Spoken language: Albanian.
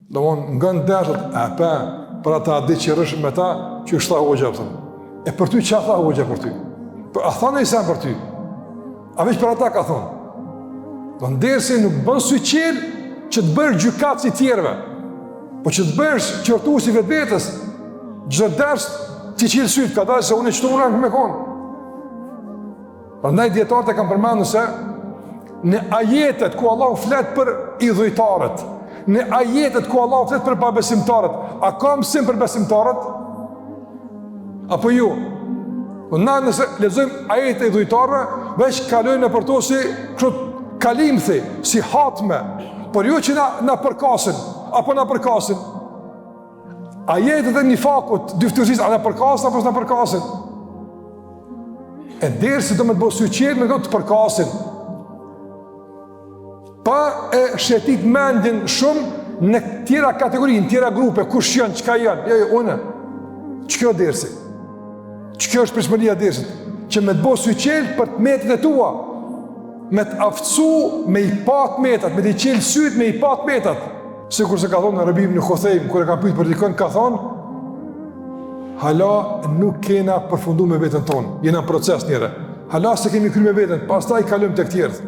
Do më nga ndeshët, për ata di që rëshën me ta, që është tha hoxha, pëtëm. E për ty, që a tha hoxha për ty? A thane i sen për ty? A veç për ata ka thonë? Do ndërsi nuk bën syqel që të bërë gjykat si tjerve, po që të bërë qërtu si vetë vetës, gjithë dërës të qilë sytë, ka dalë se unë e qëtu unë në me konë. Për ndaj djetarët e kam përmenu se, në ajetet ku Allah flet për idhujtarët, në ajetet ku Allah flet për pabesimtarët, a ka mësim për besimtarët? Apo ju? Na nëse lexojmë ajetet e idhujtarëve, veç kalojnë në për to si kalimthi, si hatme, por ju që na përkasin, apo na përkasin. Ajetet e nifakut, dyftërsisë, a na përkasin, apo s'na përkasin? E derë se do me të bësë syqet, me do të përkasin. Pa e shetit mendin shumë në tjera kategorinë, në tjera grupe, kush janë, qka janë, jo, une. Që kjo derësi? Që kjo është prishmëria derësit? Që me të bësë syqet për të metit e tua, me të aftësu, me i pat metat, me të i qelë syt, me i pat metat. Si kur se ka thonë në Rëbim në Khothejm, kur e ka pyet për dikën, ka thonë, hala nuk kena përfundu me vetën tonë, jena në proces njëre. Hala se kemi kry me vetën, pas ta i kalëm të këtjerët.